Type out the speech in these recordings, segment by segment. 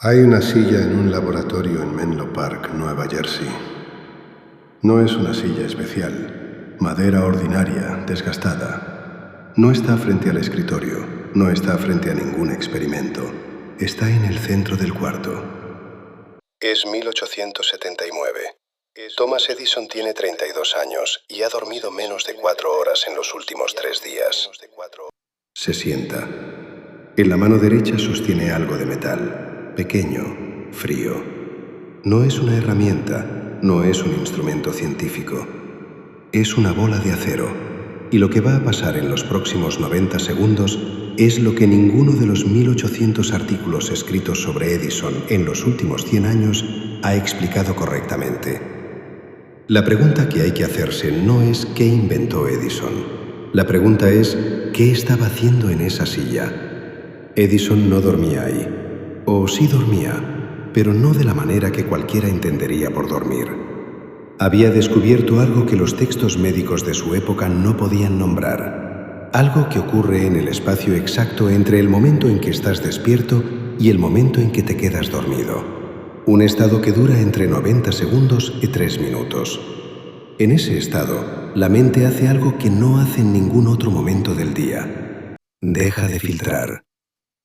Hay una silla en un laboratorio en Menlo Park, Nueva Jersey. No es una silla especial, madera ordinaria, desgastada. No está frente al escritorio, no está frente a ningún experimento. Está en el centro del cuarto. Es 1879. Thomas Edison tiene 32 años y ha dormido menos de 4 horas en los últimos 3 días. Se sienta. En la mano derecha sostiene algo de metal, pequeño, frío. No es una herramienta, no es un instrumento científico. Es una bola de acero, y lo que va a pasar en los próximos 90 segundos es lo que ninguno de los 1800 artículos escritos sobre Edison en los últimos 100 años ha explicado correctamente. La pregunta que hay que hacerse no es ¿qué inventó Edison? La pregunta es ¿qué estaba haciendo en esa silla? Edison no dormía ahí. O sí dormía, pero no de la manera que cualquiera entendería por dormir. Había descubierto algo que los textos médicos de su época no podían nombrar. Algo que ocurre en el espacio exacto entre el momento en que estás despierto y el momento en que te quedas dormido. Un estado que dura entre 90 segundos y 3 minutos. En ese estado, la mente hace algo que no hace en ningún otro momento del día. Deja de filtrar.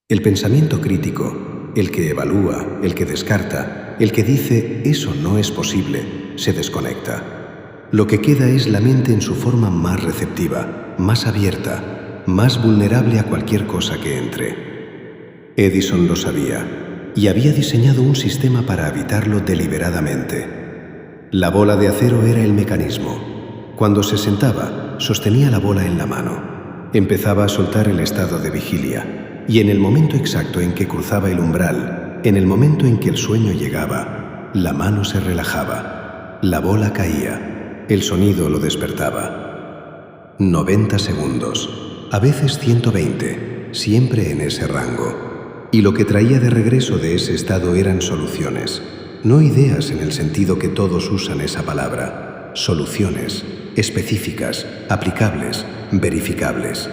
El pensamiento crítico, el que evalúa, el que descarta, el que dice «eso no es posible», se desconecta. Lo que queda es la mente en su forma más receptiva, más abierta, más vulnerable a cualquier cosa que entre. Edison lo sabía y había diseñado un sistema para evitarlo deliberadamente. La bola de acero era el mecanismo. Cuando se sentaba, sostenía la bola en la mano. Empezaba a soltar el estado de vigilia. Y en el momento exacto en que cruzaba el umbral, en el momento en que el sueño llegaba, la mano se relajaba, la bola caía, el sonido lo despertaba. 90 segundos, a veces 120, siempre en ese rango. Y lo que traía de regreso de ese estado eran soluciones, no ideas en el sentido que todos usan esa palabra, soluciones, específicas, aplicables, verificables.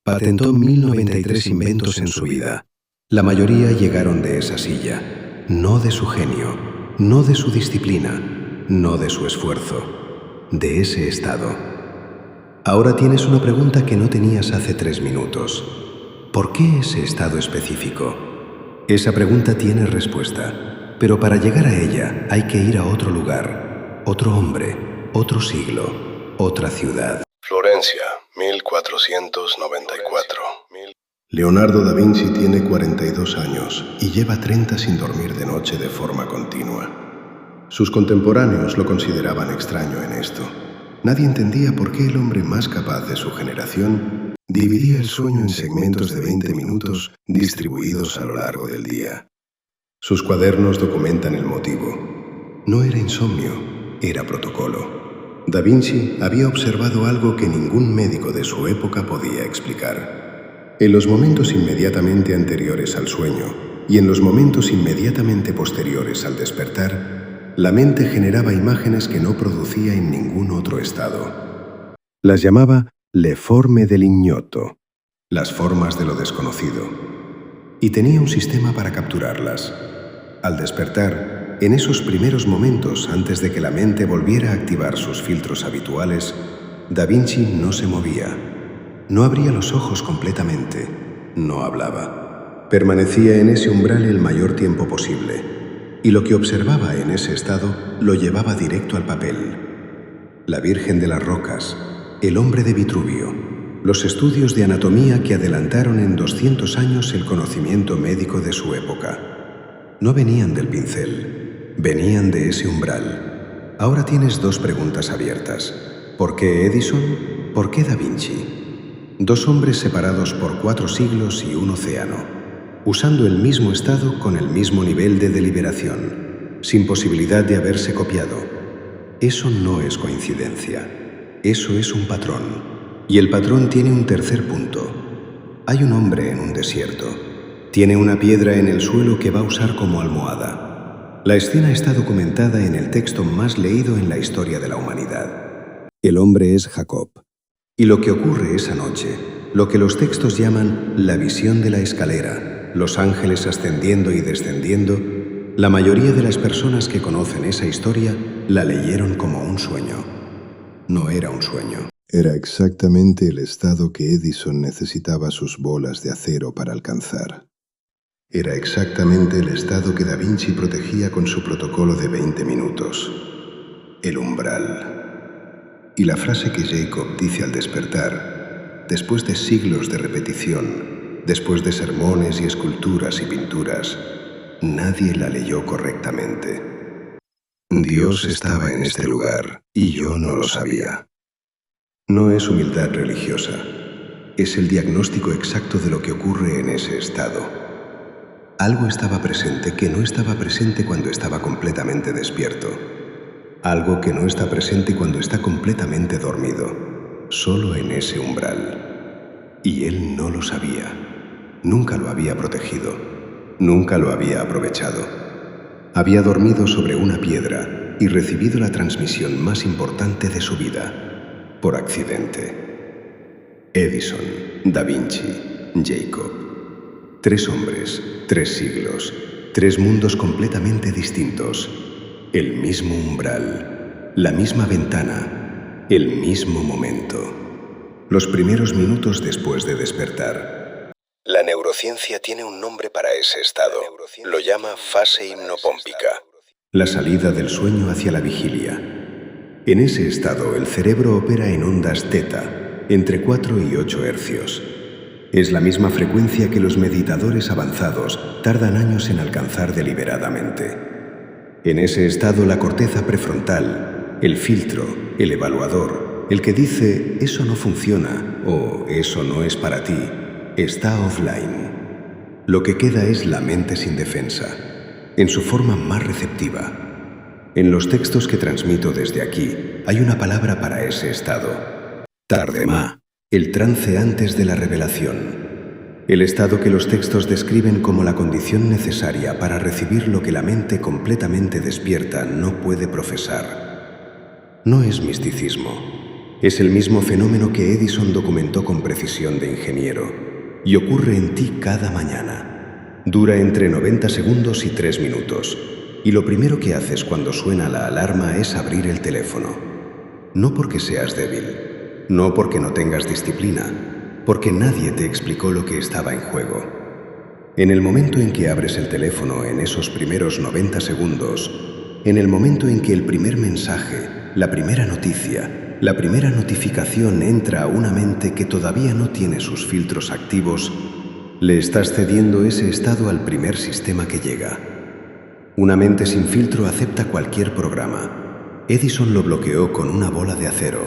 Patentó 1093 inventos en su vida. La mayoría llegaron de esa silla, no de su genio, no de su disciplina, no de su esfuerzo, de ese estado. Ahora tienes una pregunta que no tenías hace 3 minutos. ¿Por qué ese estado específico? Esa pregunta tiene respuesta, pero para llegar a ella hay que ir a otro lugar, otro hombre, otro siglo, otra ciudad. Florencia, 1494. Leonardo da Vinci tiene 42 años y lleva 30 sin dormir de noche de forma continua. Sus contemporáneos lo consideraban extraño en esto. Nadie entendía por qué el hombre más capaz de su generación dividía el sueño en segmentos de 20 minutos distribuidos a lo largo del día. Sus cuadernos documentan el motivo. No era insomnio, era protocolo. Da Vinci había observado algo que ningún médico de su época podía explicar. En los momentos inmediatamente anteriores al sueño y en los momentos inmediatamente posteriores al despertar, la mente generaba imágenes que no producía en ningún otro estado. Las llamaba le forme dell'ignoto, las formas de lo desconocido, y tenía un sistema para capturarlas. Al despertar, en esos primeros momentos, antes de que la mente volviera a activar sus filtros habituales, Da Vinci no se movía. No abría los ojos completamente. No hablaba. Permanecía en ese umbral el mayor tiempo posible. Y lo que observaba en ese estado lo llevaba directo al papel. La Virgen de las Rocas, el hombre de Vitruvio, los estudios de anatomía que adelantaron en 200 años el conocimiento médico de su época. No venían del pincel. Venían de ese umbral. Ahora tienes 2 preguntas abiertas. ¿Por qué Edison? ¿Por qué Da Vinci? 2 hombres separados por 4 siglos y un océano, usando el mismo estado con el mismo nivel de deliberación, sin posibilidad de haberse copiado. Eso no es coincidencia. Eso es un patrón. Y el patrón tiene un tercer punto. Hay un hombre en un desierto. Tiene una piedra en el suelo que va a usar como almohada. La escena está documentada en el texto más leído en la historia de la humanidad. El hombre es Jacob. Y lo que ocurre esa noche, lo que los textos llaman la visión de la escalera, los ángeles ascendiendo y descendiendo, la mayoría de las personas que conocen esa historia la leyeron como un sueño. No era un sueño. Era exactamente el estado que Edison necesitaba sus bolas de acero para alcanzar. Era exactamente el estado que Da Vinci protegía con su protocolo de 20 minutos. El umbral. Y la frase que Jacob dice al despertar, después de siglos de repetición, después de sermones y esculturas y pinturas, nadie la leyó correctamente. Dios estaba en este lugar y yo no lo sabía. No es humildad religiosa, es el diagnóstico exacto de lo que ocurre en ese estado. Algo estaba presente que no estaba presente cuando estaba completamente despierto. Algo que no está presente cuando está completamente dormido, solo en ese umbral. Y él no lo sabía. Nunca lo había protegido. Nunca lo había aprovechado. Había dormido sobre una piedra y recibido la transmisión más importante de su vida. Por accidente. Edison, Da Vinci, Jacob. 3 hombres, 3 siglos, 3 mundos completamente distintos. El mismo umbral, la misma ventana, el mismo momento. Los primeros minutos después de despertar. La neurociencia tiene un nombre para ese estado. Lo llama fase hipnopómpica. La salida del sueño hacia la vigilia. En ese estado, el cerebro opera en ondas teta, entre 4 y 8 hercios. Es la misma frecuencia que los meditadores avanzados tardan años en alcanzar deliberadamente. En ese estado, la corteza prefrontal, el filtro, el evaluador, el que dice «eso no funciona» o «eso no es para ti», está offline. Lo que queda es la mente sin defensa, en su forma más receptiva. En los textos que transmito desde aquí, hay una palabra para ese estado. Tardema, el trance antes de la revelación. El estado que los textos describen como la condición necesaria para recibir lo que la mente completamente despierta no puede profesar. No es misticismo. Es el mismo fenómeno que Edison documentó con precisión de ingeniero. Y ocurre en ti cada mañana. Dura entre 90 segundos y 3 minutos. Y lo primero que haces cuando suena la alarma es abrir el teléfono. No porque seas débil, no porque no tengas disciplina, porque nadie te explicó lo que estaba en juego. En el momento en que abres el teléfono en esos primeros 90 segundos, en el momento en que el primer mensaje, la primera noticia, la primera notificación entra a una mente que todavía no tiene sus filtros activos, le estás cediendo ese estado al primer sistema que llega. Una mente sin filtro acepta cualquier programa. Edison lo bloqueó con una bola de acero.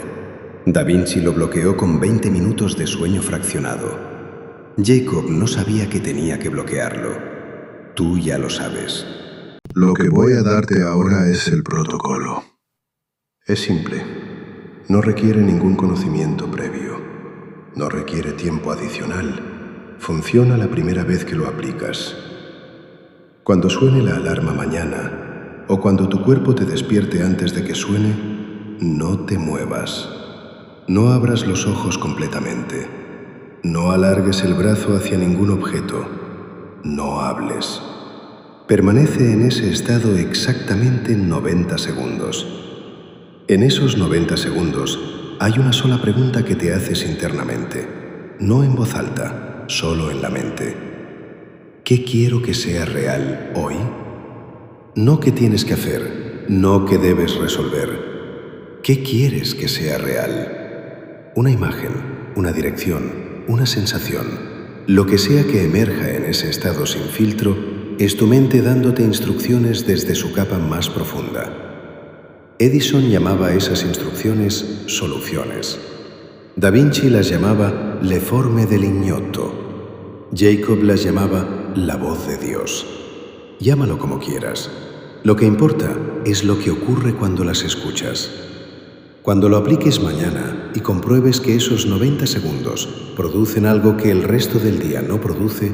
Da Vinci lo bloqueó con 20 minutos de sueño fraccionado. Jacob no sabía que tenía que bloquearlo. Tú ya lo sabes. Lo que voy a darte ahora es el protocolo. Es simple. No requiere ningún conocimiento previo. No requiere tiempo adicional. Funciona la primera vez que lo aplicas. Cuando suene la alarma mañana, o cuando tu cuerpo te despierte antes de que suene, no te muevas. No abras los ojos completamente. No alargues el brazo hacia ningún objeto. No hables. Permanece en ese estado exactamente 90 segundos. En esos 90 segundos hay una sola pregunta que te haces internamente, no en voz alta, solo en la mente. ¿Qué quiero que sea real hoy? No qué tienes que hacer, no qué debes resolver. ¿Qué quieres que sea real? Una imagen, una dirección, una sensación. Lo que sea que emerja en ese estado sin filtro es tu mente dándote instrucciones desde su capa más profunda. Edison llamaba a esas instrucciones soluciones. Da Vinci las llamaba le forme dell'ignoto. Jacob las llamaba la voz de Dios. Llámalo como quieras. Lo que importa es lo que ocurre cuando las escuchas. Cuando lo apliques mañana y compruebes que esos 90 segundos producen algo que el resto del día no produce,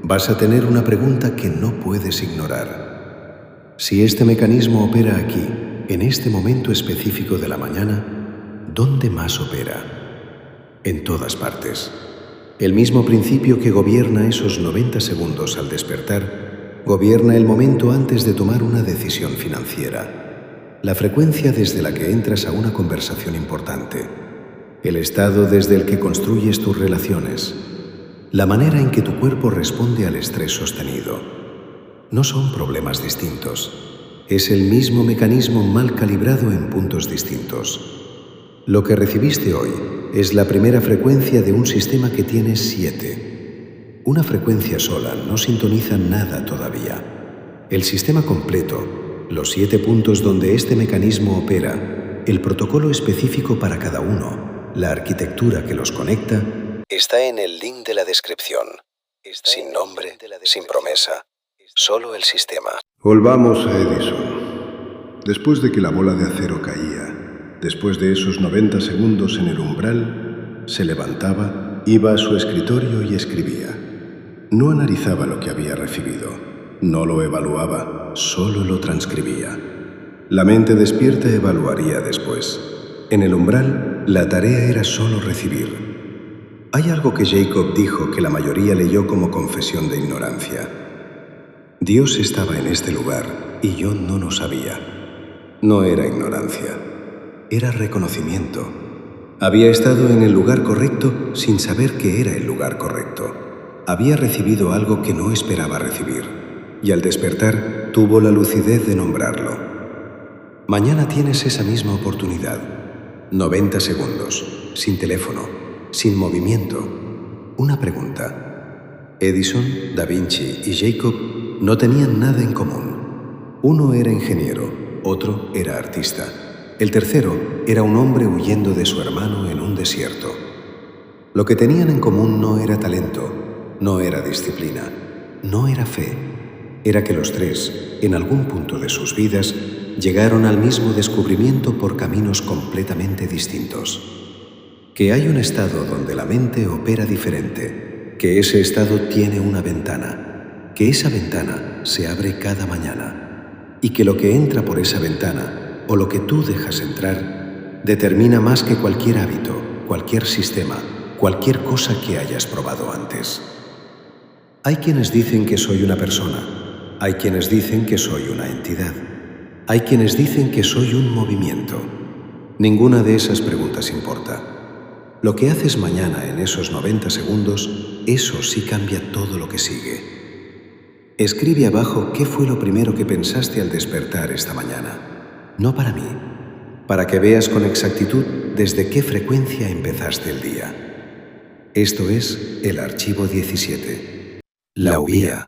vas a tener una pregunta que no puedes ignorar. Si este mecanismo opera aquí, en este momento específico de la mañana, ¿dónde más opera? En todas partes. El mismo principio que gobierna esos 90 segundos al despertar, gobierna el momento antes de tomar una decisión financiera, la frecuencia desde la que entras a una conversación importante, el estado desde el que construyes tus relaciones, la manera en que tu cuerpo responde al estrés sostenido. No son problemas distintos, es el mismo mecanismo mal calibrado en puntos distintos. Lo que recibiste hoy es la primera frecuencia de un sistema que tiene 7. Una frecuencia sola no sintoniza nada todavía. El sistema completo, los 7 puntos donde este mecanismo opera, el protocolo específico para cada uno, la arquitectura que los conecta, está en el link de la descripción. Sin nombre, sin promesa, solo el sistema. Volvamos a Edison. Después de que la bola de acero caía, después de esos 90 segundos en el umbral, se levantaba, iba a su escritorio y escribía. No analizaba lo que había recibido, no lo evaluaba, solo lo transcribía. La mente despierta evaluaría después. En el umbral, la tarea era solo recibir. Hay algo que Jacob dijo que la mayoría leyó como confesión de ignorancia. Dios estaba en este lugar y yo no lo sabía. No era ignorancia, era reconocimiento. Había estado en el lugar correcto sin saber que era el lugar correcto. Había recibido algo que no esperaba recibir, y al despertar tuvo la lucidez de nombrarlo. Mañana tienes esa misma oportunidad. 90 segundos, sin teléfono, sin movimiento. Una pregunta. Edison, Da Vinci y Jacob no tenían nada en común. Uno era ingeniero, otro era artista. El tercero era un hombre huyendo de su hermano en un desierto. Lo que tenían en común no era talento, no era disciplina, no era fe. Era que los tres, en algún punto de sus vidas, llegaron al mismo descubrimiento por caminos completamente distintos. Que hay un estado donde la mente opera diferente, que ese estado tiene una ventana, que esa ventana se abre cada mañana, y que lo que entra por esa ventana o lo que tú dejas entrar, determina más que cualquier hábito, cualquier sistema, cualquier cosa que hayas probado antes. Hay quienes dicen que soy una persona, hay quienes dicen que soy una entidad, hay quienes dicen que soy un movimiento. Ninguna de esas preguntas importa. Lo que haces mañana en esos 90 segundos, eso sí cambia todo lo que sigue. Escribe abajo qué fue lo primero que pensaste al despertar esta mañana. No para mí, para que veas con exactitud desde qué frecuencia empezaste el día. Esto es el archivo 17. La huía.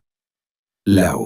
La